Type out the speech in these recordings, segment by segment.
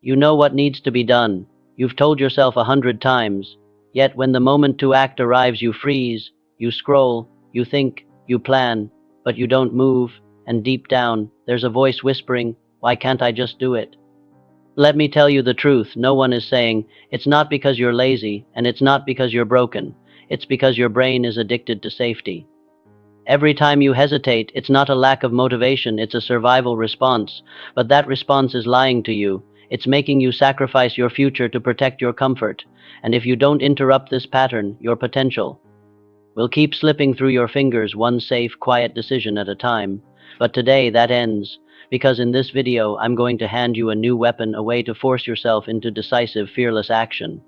You know what needs to be done. You've told yourself 100 times. Yet when the moment to act arrives, you freeze, you scroll, you think, you plan, but you don't move, and deep down, there's a voice whispering, "Why can't I just do it?" Let me tell you the truth, no one is saying, it's not because you're lazy, and it's not because you're broken. It's because your brain is addicted to safety. Every time you hesitate, it's not a lack of motivation, it's a survival response. But that response is lying to you. It's making you sacrifice your future to protect your comfort. And if you don't interrupt this pattern, your potential will keep slipping through your fingers, one safe, quiet decision at a time. But today that ends, because in this video I'm going to hand you a new weapon, a way to force yourself into decisive, fearless action.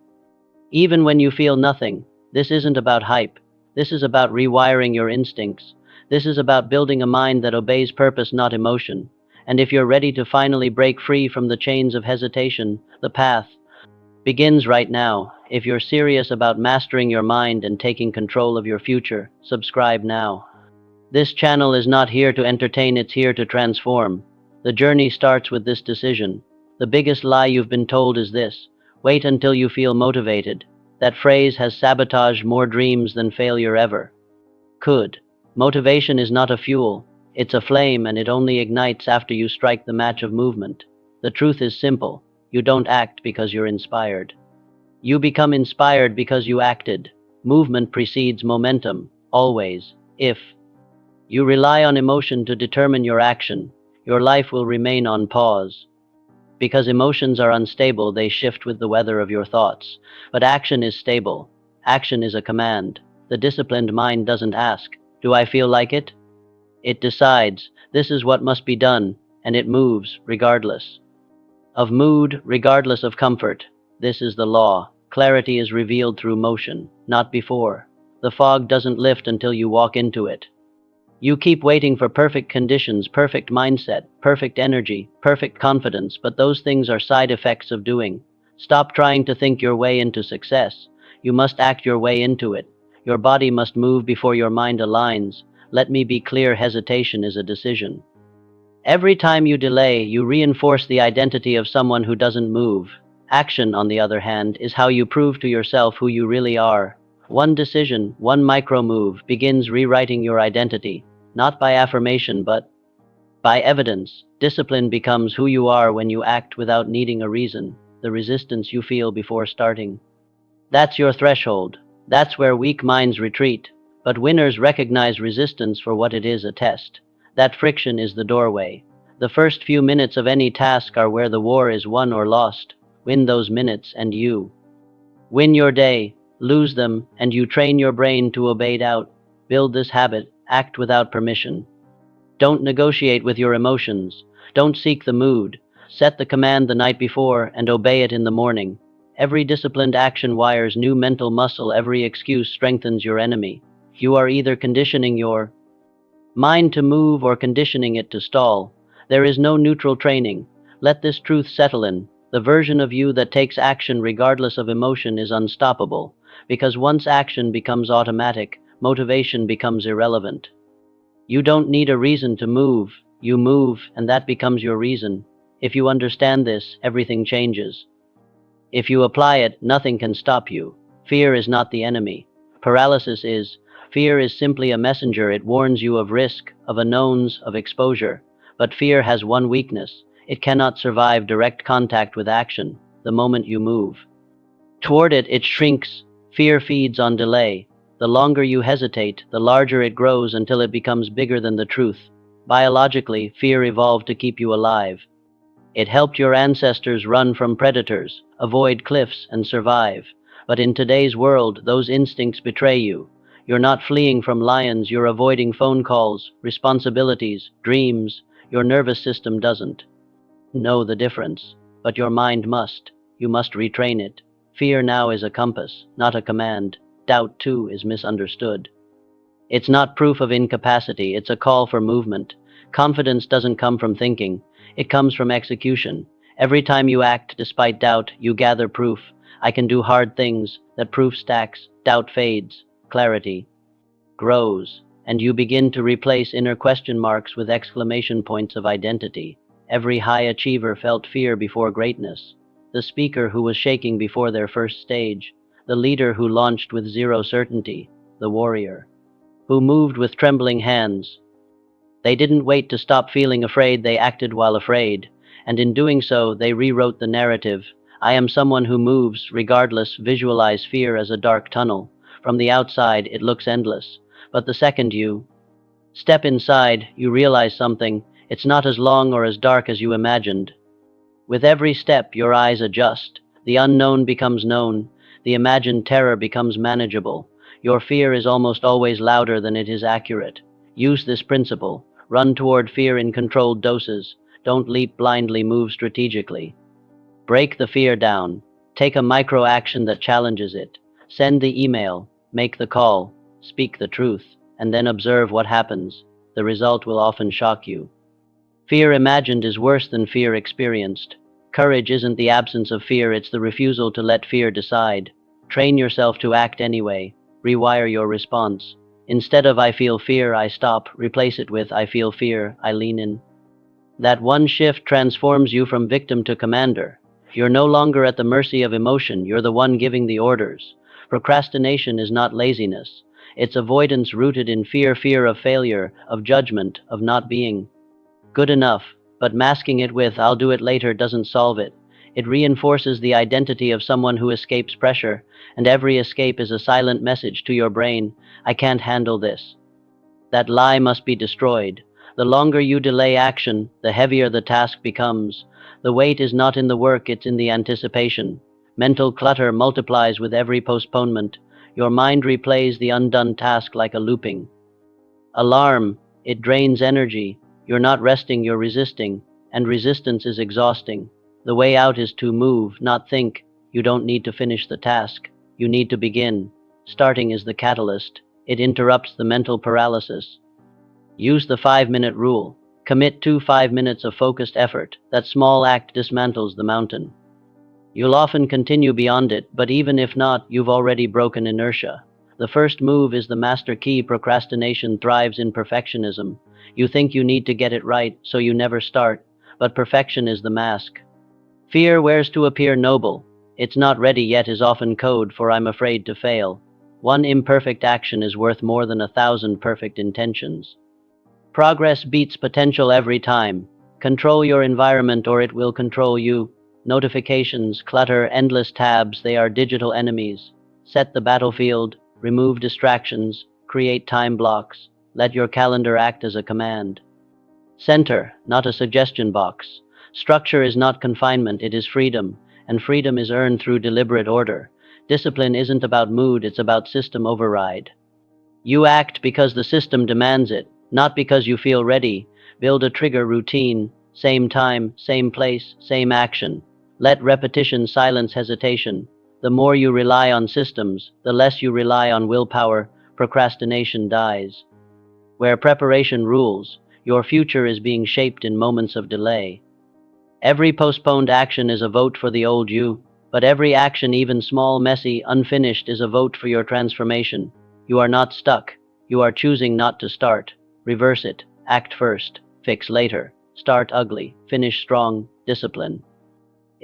Even when you feel nothing, this isn't about hype. This is about rewiring your instincts. This is about building a mind that obeys purpose, not emotion. And if you're ready to finally break free from the chains of hesitation, the path begins right now. If you're serious about mastering your mind and taking control of your future, subscribe now. This channel is not here to entertain, it's here to transform. The journey starts with this decision. The biggest lie you've been told is this: wait until you feel motivated. That phrase has sabotaged more dreams than failure ever could. Motivation is not a fuel, it's a flame, and it only ignites after you strike the match of movement. The truth is simple: you don't act because you're inspired. You become inspired because you acted. Movement precedes momentum, always. If you rely on emotion to determine your action, your life will remain on pause. Because emotions are unstable, they shift with the weather of your thoughts. But action is stable. Action is a command. The disciplined mind doesn't ask, "Do I feel like it?" It decides, "This is what must be done," and it moves, regardless of mood, regardless of comfort. This is the law. Clarity is revealed through motion, not before. The fog doesn't lift until you walk into it. You keep waiting for perfect conditions, perfect mindset, perfect energy, perfect confidence, but those things are side effects of doing. Stop trying to think your way into success. You must act your way into it. Your body must move before your mind aligns. Let me be clear, hesitation is a decision. Every time you delay, you reinforce the identity of someone who doesn't move. Action, on the other hand, is how you prove to yourself who you really are. One decision, one micro move, begins rewriting your identity, not by affirmation but by evidence. Discipline becomes who you are when you act without needing a reason, the resistance you feel before starting. That's your threshold. That's where weak minds retreat. But winners recognize resistance for what it is, a test. That friction is the doorway. The first few minutes of any task are where the war is won or lost. Win those minutes and you win your day. Lose them and you train your brain to obey doubt. Build this habit. Act without permission. Don't negotiate with your emotions. Don't seek the mood. Set the command the night before and obey it in the morning. Every disciplined action wires new mental muscle. Every excuse strengthens your enemy. You are either conditioning your mind to move or conditioning it to stall. There is no neutral training. Let this truth settle in. The version of you that takes action regardless of emotion is unstoppable, because once action becomes automatic, motivation becomes irrelevant. You don't need a reason to move. You move, and that becomes your reason. If you understand this, everything changes. If you apply it, nothing can stop you. Fear is not the enemy. Paralysis is. Fear is simply a messenger. It warns you of risk, of unknowns, of exposure. But fear has one weakness. It cannot survive direct contact with action. The moment you move toward it, it shrinks. Fear feeds on delay. The longer you hesitate, the larger it grows until it becomes bigger than the truth. Biologically, fear evolved to keep you alive. It helped your ancestors run from predators, avoid cliffs, and survive. But in today's world, those instincts betray you. You're not fleeing from lions, you're avoiding phone calls, responsibilities, dreams. Your nervous system doesn't know the difference, but your mind must. You must retrain it. Fear now is a compass, not a command. Doubt, too, is misunderstood. It's not proof of incapacity, it's a call for movement. Confidence doesn't come from thinking, it comes from execution. Every time you act despite doubt, you gather proof. I can do hard things. That proof stacks, doubt fades, clarity grows, and you begin to replace inner question marks with exclamation points of identity. Every high achiever felt fear before greatness. the speaker who was shaking before their first stage, the leader who launched with zero certainty, the warrior who moved with trembling hands. They didn't wait to stop feeling afraid, they acted while afraid, and in doing so, they rewrote the narrative. I am someone who moves, regardless. Visualize fear as a dark tunnel. From the outside, it looks endless. But the second you step inside, you realize something. It's not as long or as dark as you imagined. With every step, your eyes adjust. The unknown becomes known. The imagined terror becomes manageable. Your fear is almost always louder than it is accurate. Use this principle. Run toward fear in controlled doses. Don't leap blindly, move strategically. Break the fear down. Take a micro action that challenges it. Send the email, make the call, speak the truth, and then observe what happens. The result will often shock you. Fear imagined is worse than fear experienced. Courage isn't the absence of fear, it's the refusal to let fear decide. Train yourself to act anyway. Rewire your response. Instead of I feel fear, I stop. Replace it with I feel fear, I lean in. That one shift transforms you from victim to commander. You're no longer at the mercy of emotion, you're the one giving the orders. Procrastination is not laziness. It's avoidance rooted in fear of failure, of judgment, of not being good enough. But masking it with I'll do it later doesn't solve it. It reinforces the identity of someone who escapes pressure, and every escape is a silent message to your brain, I can't handle this. That lie must be destroyed. The longer you delay action, the heavier the task becomes. The weight is not in the work, it's in the anticipation. Mental clutter multiplies with every postponement. Your mind replays the undone task like a looping alarm. It drains energy. You're not resting, you're resisting, and resistance is exhausting. The way out is to move, not think. You don't need to finish the task. You need to begin. Starting is the catalyst. It interrupts the mental paralysis. Use the 5-minute rule. Commit to 5 minutes of focused effort. That small act dismantles the mountain. You'll often continue beyond it, but even if not, you've already broken inertia. The first move is the master key. Procrastination thrives in perfectionism. You think you need to get it right, so you never start, but perfection is the mask. Fear wears to appear noble. It's not ready yet is often code for I'm afraid to fail. One imperfect action is worth more than 1,000 perfect intentions. Progress beats potential every time. Control your environment or it will control you. Notifications, clutter, endless tabs, they are digital enemies. Set the battlefield, remove distractions, create time blocks. Let your calendar act as a command. Center, not a suggestion box. Structure is not confinement, it is freedom, and freedom is earned through deliberate order. Discipline isn't about mood, it's about system override. You act because the system demands it, not because you feel ready. Build a trigger routine, same time, same place, same action. Let repetition silence hesitation. The more you rely on systems, the less you rely on willpower. Procrastination dies. Where preparation rules, your future is being shaped in moments of delay. Every postponed action is a vote for the old you, but every action, even small, messy, unfinished, is a vote for your transformation. You are not stuck. You are choosing not to start. Reverse it. Act first. Fix later. Start ugly. Finish strong. Discipline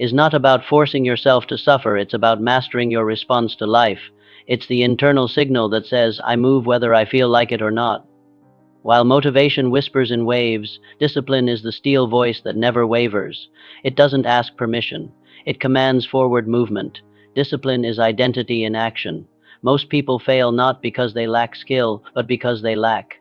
is not about forcing yourself to suffer, it's about mastering your response to life. It's the internal signal that says, I move whether I feel like it or not. While motivation whispers in waves, discipline is the steel voice that never wavers. It doesn't ask permission. It commands forward movement. Discipline is identity in action. Most people fail not because they lack skill, but because they lack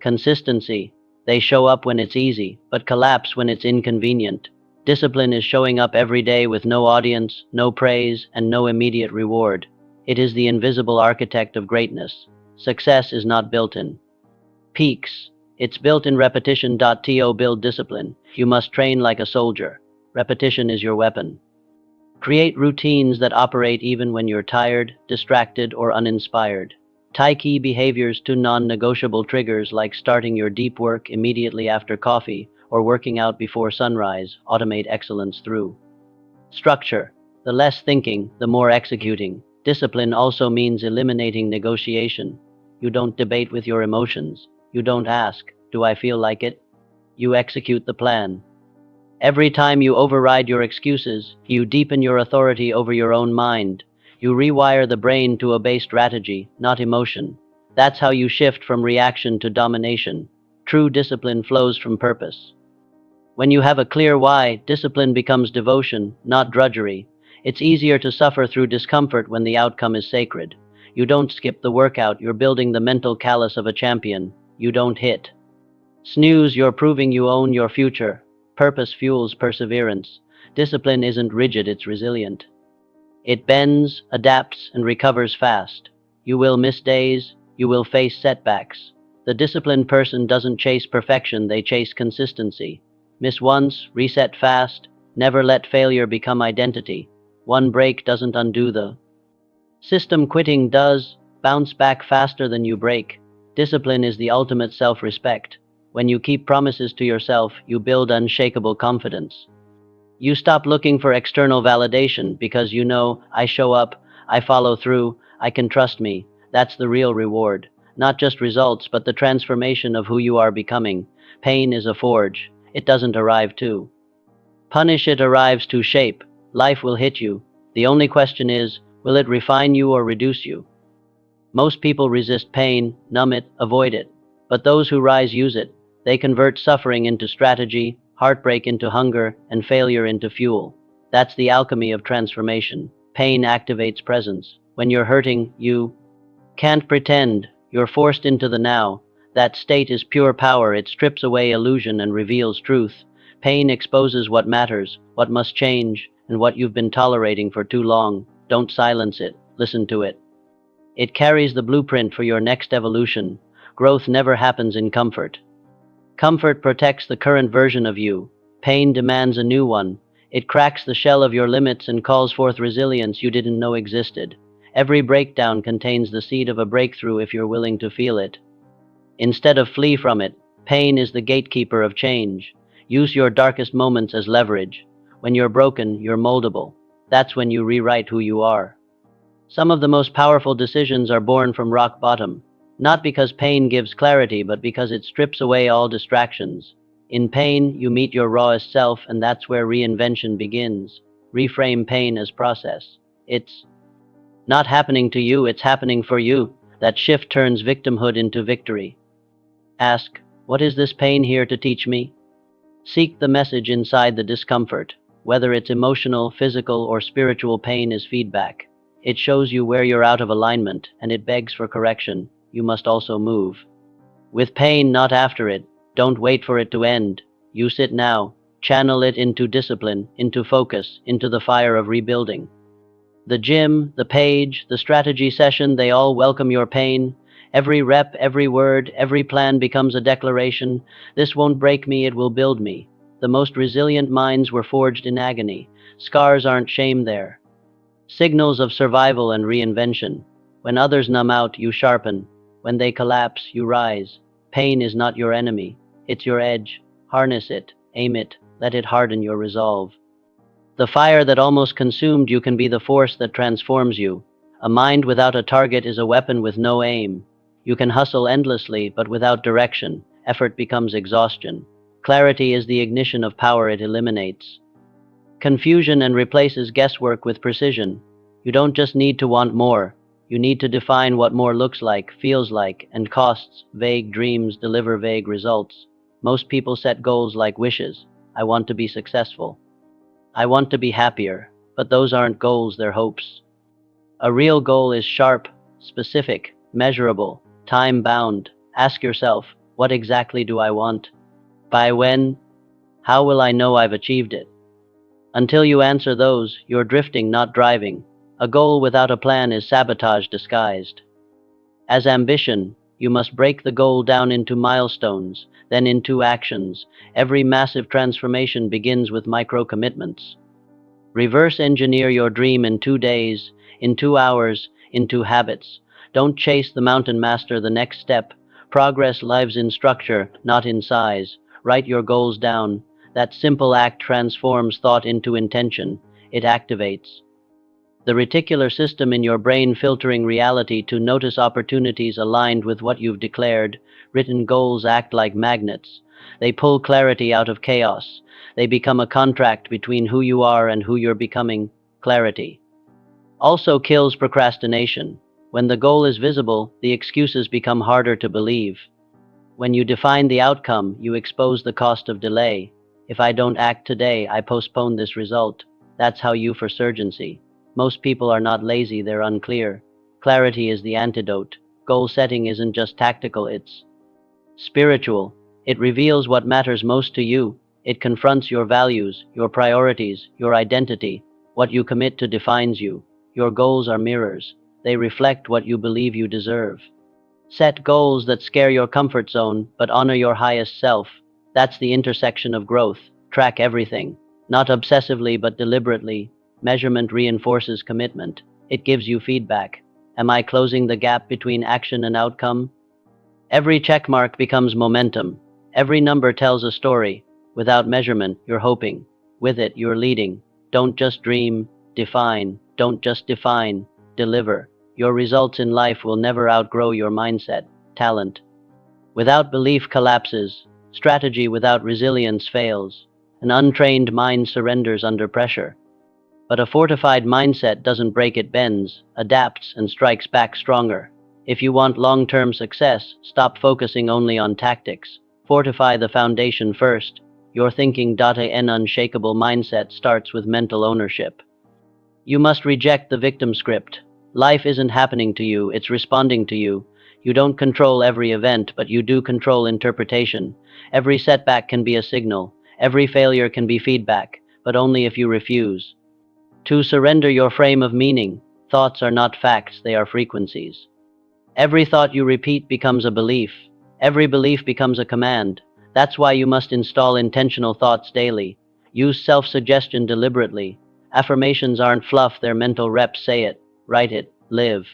consistency. They show up when it's easy, but collapse when it's inconvenient. Discipline is showing up every day with no audience, no praise, and no immediate reward. It is the invisible architect of greatness. Success is not built in peaks. It's built in repetition. To build discipline, you must train like a soldier. Repetition is your weapon. Create routines that operate even when you're tired, distracted, or uninspired. Tie key behaviors to non-negotiable triggers like starting your deep work immediately after coffee or working out before sunrise. Automate excellence through structure. The less thinking, the more executing. Discipline also means eliminating negotiation. You don't debate with your emotions. You don't ask, do I feel like it? You execute the plan. Every time you override your excuses, you deepen your authority over your own mind. You rewire the brain to obey strategy, not emotion. That's how you shift from reaction to domination. True discipline flows from purpose. When you have a clear why, discipline becomes devotion, not drudgery. It's easier to suffer through discomfort when the outcome is sacred. You don't skip the workout, you're building the mental callus of a champion. You don't hit snooze, you're proving you own your future. Purpose fuels perseverance. Discipline isn't rigid, it's resilient. It bends, adapts, and recovers fast. You will miss days, you will face setbacks. The disciplined person doesn't chase perfection, they chase consistency. Miss once, reset fast, never let failure become identity. One break doesn't undo the system, quitting does. Bounce back faster than you break. Discipline is the ultimate self-respect. When you keep promises to yourself, you build unshakable confidence. You stop looking for external validation because you know, I show up, I follow through, I can trust me. That's the real reward. Not just results, but the transformation of who you are becoming. Pain is a forge. It doesn't arrive to punish, it arrives to shape. Life will hit you. The only question is, will it refine you or reduce you? Most people resist pain, numb it, avoid it. But those who rise use it. They convert suffering into strategy, heartbreak into hunger, and failure into fuel. That's the alchemy of transformation. Pain activates presence. When you're hurting, you can't pretend. You're forced into the now. That state is pure power. It strips away illusion and reveals truth. Pain exposes what matters, what must change, and what you've been tolerating for too long. Don't silence it. Listen to it. It carries the blueprint for your next evolution. Growth never happens in comfort. Comfort protects the current version of you. Pain demands a new one. It cracks the shell of your limits and calls forth resilience you didn't know existed. Every breakdown contains the seed of a breakthrough if you're willing to feel it. Instead of flee from it, pain is the gatekeeper of change. Use your darkest moments as leverage. When you're broken, you're moldable. That's when you rewrite who you are. Some of the most powerful decisions are born from rock bottom. Not because pain gives clarity, but because it strips away all distractions. In pain, you meet your rawest self, and that's where reinvention begins. Reframe pain as process. It's not happening to you, it's happening for you. That shift turns victimhood into victory. Ask, what is this pain here to teach me? Seek the message inside the discomfort. Whether it's emotional, physical, or spiritual, pain is feedback. It shows you where you're out of alignment, and it begs for correction. You must also move with pain, not after it. Don't wait for it to end. Use it now. Channel it into discipline, into focus, into the fire of rebuilding. The gym, the page, the strategy session, they all welcome your pain. Every rep, every word, every plan becomes a declaration. This won't break me, it will build me. The most resilient minds were forged in agony. Scars aren't shame there. Signals of survival and reinvention. When others numb out, you sharpen. When they collapse, you rise. Pain is not your enemy. It's your edge. Harness it, aim it, let it harden your resolve. The fire that almost consumed you can be the force that transforms you. A mind without a target is a weapon with no aim. You can hustle endlessly, but without direction, effort becomes exhaustion. Clarity is the ignition of power, it eliminates confusion and replaces guesswork with precision. You don't just need to want more. You need to define what more looks like, feels like, and costs. Vague dreams deliver vague results. Most people set goals like wishes. I want to be successful. I want to be happier. But those aren't goals, they're hopes. A real goal is sharp, specific, measurable, time-bound. Ask yourself, what exactly do I want? By when? How will I know I've achieved it? Until you answer those, you're drifting, not driving. A goal without a plan is sabotage disguised as ambition. You must break the goal down into milestones, then into actions. Every massive transformation begins with micro-commitments. Reverse engineer your dream in 2 days, in 2 hours, into habits. Don't chase the mountain, master the next step. Progress lives in structure, not in size. Write your goals down. That simple act transforms thought into intention. It activates the reticular system in your brain, filtering reality to notice opportunities aligned with what you've declared. Written goals act like magnets. They pull clarity out of chaos. They become a contract between who you are and who you're becoming. Clarity also kills procrastination. When the goal is visible, the excuses become harder to believe. When you define the outcome, you expose the cost of delay. If I don't act today, I postpone this result. That's how you for urgency. Most people are not lazy, they're unclear. Clarity is the antidote. Goal setting isn't just tactical, it's spiritual. It reveals what matters most to you. It confronts your values, your priorities, your identity. What you commit to defines you. Your goals are mirrors. They reflect what you believe you deserve. Set goals that scare your comfort zone, but honor your highest self. That's the intersection of growth. Track everything. Not obsessively, but deliberately. Measurement reinforces commitment. It gives you feedback. Am I closing the gap between action and outcome? Every checkmark becomes momentum. Every number tells a story. Without measurement, you're hoping. With it, you're leading. Don't just dream, define. Don't just define, deliver. Your results in life will never outgrow your mindset, talent. Without belief collapses. Strategy without resilience fails. An untrained mind surrenders under pressure. But a fortified mindset doesn't break, it bends, adapts, and strikes back stronger. If you want long-term success, stop focusing only on tactics. Fortify the foundation first. Your thinking.an unshakable mindset starts with mental ownership. You must reject the victim script. Life isn't happening to you, it's responding to you. You don't control every event, but you do control interpretation. Every setback can be a signal. Every failure can be feedback, but only if you refuse to surrender your frame of meaning. Thoughts are not facts, they are frequencies. Every thought you repeat becomes a belief. Every belief becomes a command. That's why you must install intentional thoughts daily. Use self-suggestion deliberately. Affirmations aren't fluff, they're mental reps. Say it, write it, live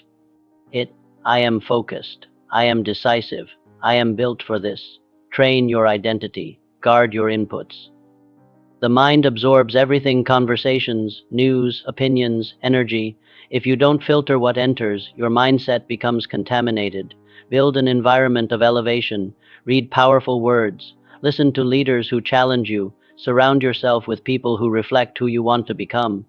it. I am focused. I am decisive. I am built for this. Train your identity. Guard your inputs. The mind absorbs everything: conversations, news, opinions, energy. If you don't filter what enters, your mindset becomes contaminated. Build an environment of elevation. Read powerful words. Listen to leaders who challenge you. Surround yourself with people who reflect who you want to become.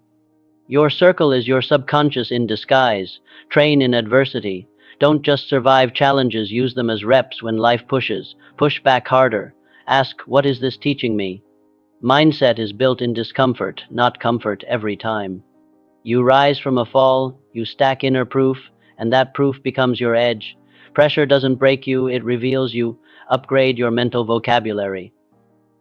Your circle is your subconscious in disguise. Train in adversity. Don't just survive challenges, use them as reps when life pushes. Push back harder. Ask, what is this teaching me? Mindset is built in discomfort, not comfort every time. You rise from a fall, you stack inner proof, and that proof becomes your edge. Pressure doesn't break you, it reveals you. Upgrade your mental vocabulary.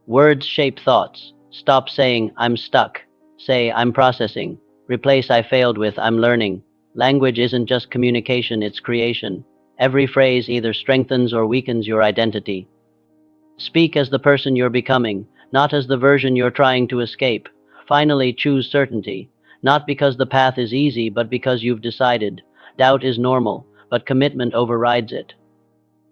Words shape thoughts. Stop saying, I'm stuck. Say, I'm processing. Replace I failed with, I'm learning. Language isn't just communication, it's creation. Every phrase either strengthens or weakens your identity. Speak as the person you're becoming, not as the version you're trying to escape. Finally, choose certainty. Not because the path is easy, but because you've decided. Doubt is normal, but commitment overrides it.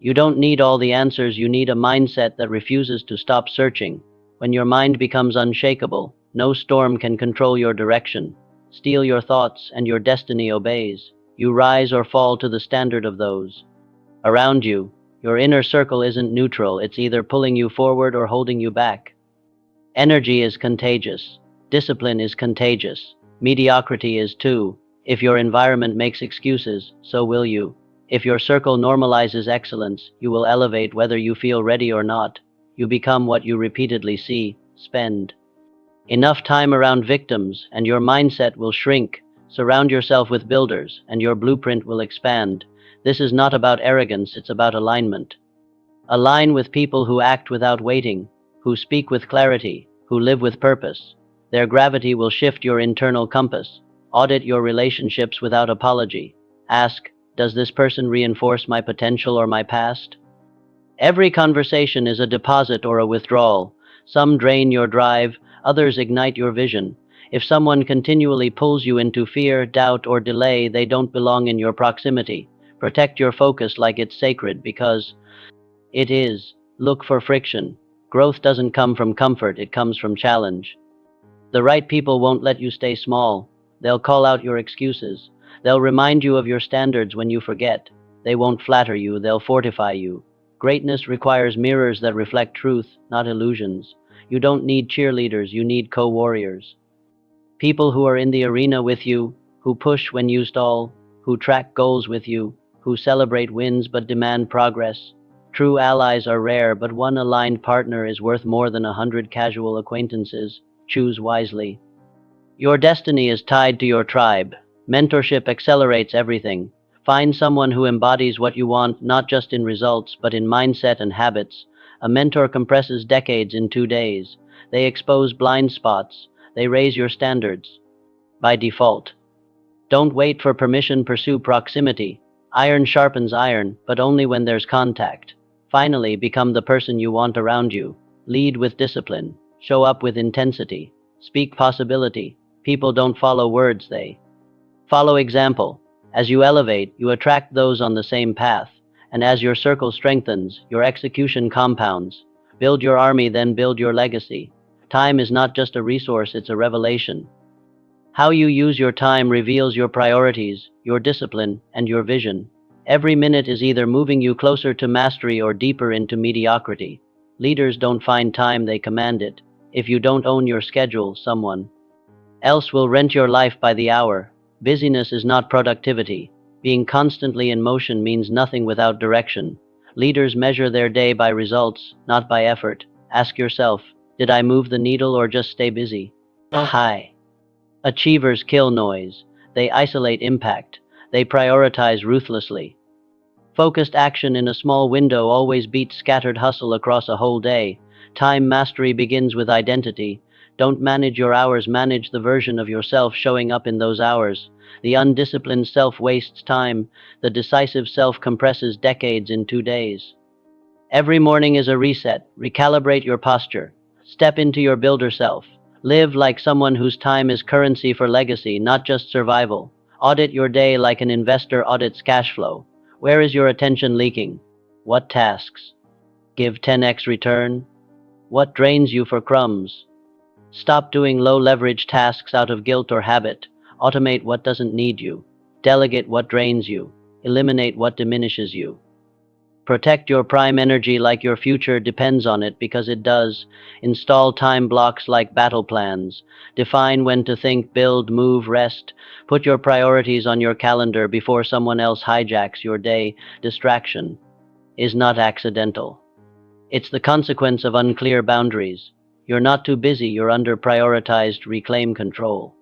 You don't need all the answers, you need a mindset that refuses to stop searching. When your mind becomes unshakable, no storm can control your direction. Steal your thoughts, and your destiny obeys. You rise or fall to the standard of those around you. Your inner circle isn't neutral, it's either pulling you forward or holding you back. Energy is contagious. Discipline is contagious. Mediocrity is too. If your environment makes excuses, so will you. If your circle normalizes excellence, you will elevate whether you feel ready or not. You become what you repeatedly see. Spend enough time around victims, and your mindset will shrink. Surround yourself with builders, and your blueprint will expand. This is not about arrogance, it's about alignment. Align with people who act without waiting, who speak with clarity, who live with purpose. Their gravity will shift your internal compass. Audit your relationships without apology. Ask, does this person reinforce my potential or my past? Every conversation is a deposit or a withdrawal. Some drain your drive, others ignite your vision. If someone continually pulls you into fear, doubt, or delay, they don't belong in your proximity. Protect your focus like it's sacred, because it is. Look for friction. Growth doesn't come from comfort, it comes from challenge. The right people won't let you stay small. They'll call out your excuses. They'll remind you of your standards when you forget. They won't flatter you, they'll fortify you. Greatness requires mirrors that reflect truth, not illusions. You don't need cheerleaders, you need co-warriors. People who are in the arena with you, who push when you stall, who track goals with you, who celebrate wins but demand progress. True allies are rare, but one aligned partner is worth more than 100 casual acquaintances. Choose wisely. Your destiny is tied to your tribe. Mentorship accelerates everything. Find someone who embodies what you want, not just in results, but in mindset and habits. A mentor compresses decades in 2 days. They expose blind spots. They raise your standards. By default. Don't wait for permission, pursue proximity. Iron sharpens iron, but only when there's contact. Finally, become the person you want around you. Lead with discipline. Show up with intensity. Speak possibility. People don't follow words, they follow example. As you elevate, you attract those on the same path. And as your circle strengthens, your execution compounds. Build your army, then build your legacy. Time is not just a resource, it's a revelation. How you use your time reveals your priorities, your discipline, and your vision. Every minute is either moving you closer to mastery or deeper into mediocrity. Leaders don't find time, they command it. If you don't own your schedule, someone else will rent your life by the hour. Busyness is not productivity. Being constantly in motion means nothing without direction. Leaders measure their day by results, not by effort. Ask yourself, did I move the needle or just stay busy? Hi. Achievers kill noise. They isolate impact. They prioritize ruthlessly. Focused action in a small window always beats scattered hustle across a whole day. Time mastery begins with identity. Don't manage your hours, manage the version of yourself showing up in those hours. The undisciplined self wastes time. The decisive self compresses decades in 2 days. Every morning is a reset. Recalibrate your posture. Step into your builder self. Live like someone whose time is currency for legacy, not just survival. Audit your day like an investor audits cash flow. Where is your attention leaking? What tasks give 10x return? What drains you for crumbs? Stop doing low-leverage tasks out of guilt or habit. Automate what doesn't need you. Delegate what drains you. Eliminate what diminishes you. Protect your prime energy like your future depends on it, because it does. Install time blocks like battle plans. Define when to think, build, move, rest. Put your priorities on your calendar before someone else hijacks your day. Distraction is not accidental. It's the consequence of unclear boundaries. You're not too busy, you're under-prioritized. Reclaim control.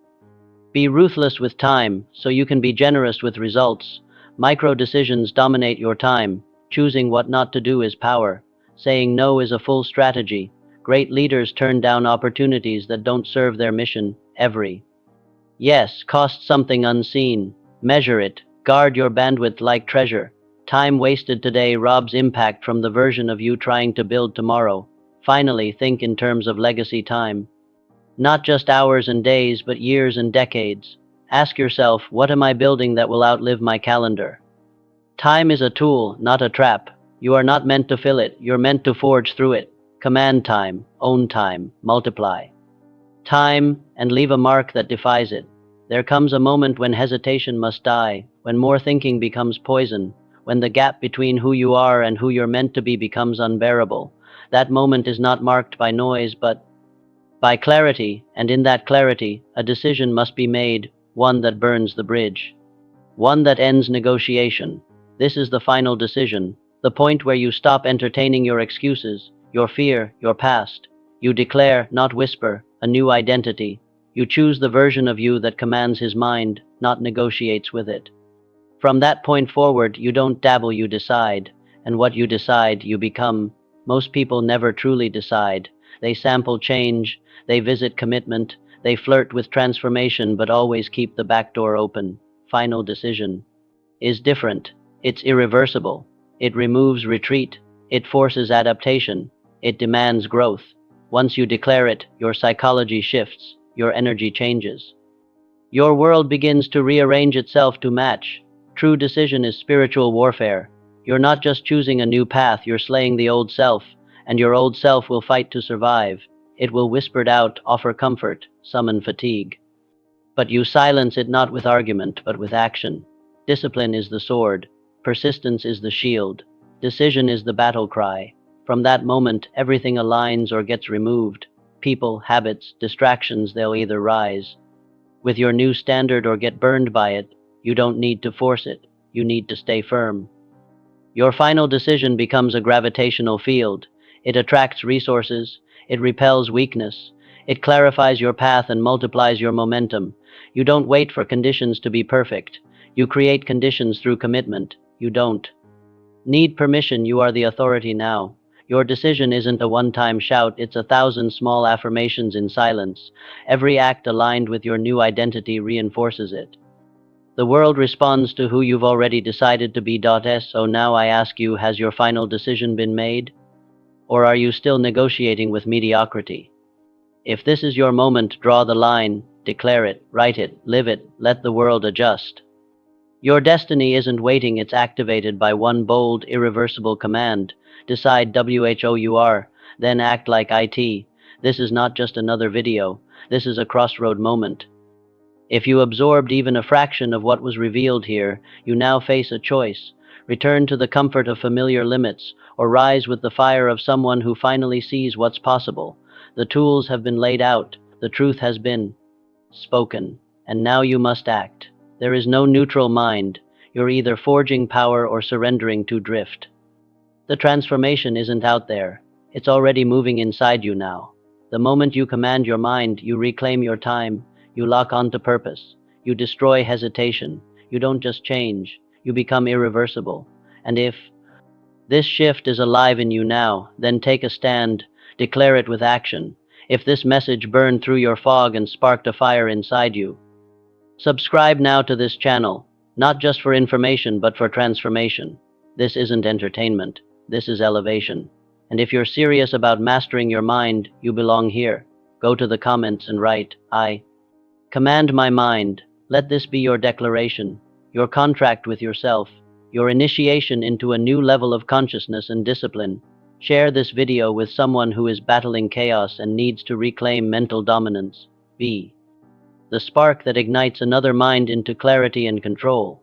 Be ruthless with time so you can be generous with results. Micro decisions dominate your time. Choosing what not to do is power. Saying no is a full strategy. Great leaders turn down opportunities that don't serve their mission. Yes, cost something unseen. Measure it. Guard your bandwidth like treasure. Time wasted today robs impact from the version of you trying to build tomorrow. Finally, think in terms of legacy time. Not just hours and days, but years and decades. Ask yourself, what am I building that will outlive my calendar? Time is a tool, not a trap. You are not meant to fill it, you're meant to forge through it. Command time, own time, multiply time, and leave a mark that defies it. There comes a moment when hesitation must die, when more thinking becomes poison, when the gap between who you are and who you're meant to be becomes unbearable. That moment is not marked by noise, but by clarity, and in that clarity, a decision must be made, one that burns the bridge, one that ends negotiation. This is the final decision, the point where you stop entertaining your excuses, your fear, your past. You declare, not whisper, a new identity. You choose the version of you that commands his mind, not negotiates with it. From that point forward, you don't dabble, you decide, and what you decide, you become. Most people never truly decide. They sample change, they visit commitment, they flirt with transformation, but always keep the back door open. Final decision is different. It's irreversible. It removes retreat. It forces adaptation. It demands growth. Once you declare it, your psychology shifts, your energy changes. Your world begins to rearrange itself to match. True decision is spiritual warfare. You're not just choosing a new path, you're slaying the old self, and your old self will fight to survive. It will whisper out, offer comfort, summon fatigue. But you silence it not with argument, but with action. Discipline is the sword. Persistence is the shield. Decision is the battle cry. From that moment, everything aligns or gets removed. People, habits, distractions, they'll either rise with your new standard or get burned by it. You don't need to force it. You need to stay firm. Your final decision becomes a gravitational field. It attracts resources. It repels weakness. It clarifies your path and multiplies your momentum. You don't wait for conditions to be perfect. You create conditions through commitment. You don't need permission. You are the authority now. Your decision isn't a one-time shout, it's 1,000 small affirmations in silence. Every act aligned with your new identity reinforces it. The world responds to who you've already decided to be. So now I ask you, has your final decision been made? Or are you still negotiating with mediocrity? If this is your moment, draw the line, declare it, write it, live it, let the world adjust. Your destiny isn't waiting, it's activated by one bold, irreversible command. Decide WHOUR, then act like IT. This is not just another video, this is a crossroad moment. If you absorbed even a fraction of what was revealed here, you now face a choice. Return to the comfort of familiar limits, or rise with the fire of someone who finally sees what's possible. The tools have been laid out, the truth has been spoken, and now you must act. There is no neutral mind. You're either forging power or surrendering to drift. The transformation isn't out there. It's already moving inside you now. The moment you command your mind, you reclaim your time. You lock onto purpose. You destroy hesitation. You don't just change. You become irreversible. And if this shift is alive in you now, then take a stand. Declare it with action. If this message burned through your fog and sparked a fire inside you, subscribe now to this channel, not just for information, but for transformation. This isn't entertainment. This is elevation. And if you're serious about mastering your mind, you belong here. Go to the comments and write, I command my mind. Let this be your declaration, your contract with yourself, your initiation into a new level of consciousness and discipline. Share this video with someone who is battling chaos and needs to reclaim mental dominance. Be the spark that ignites another mind into clarity and control.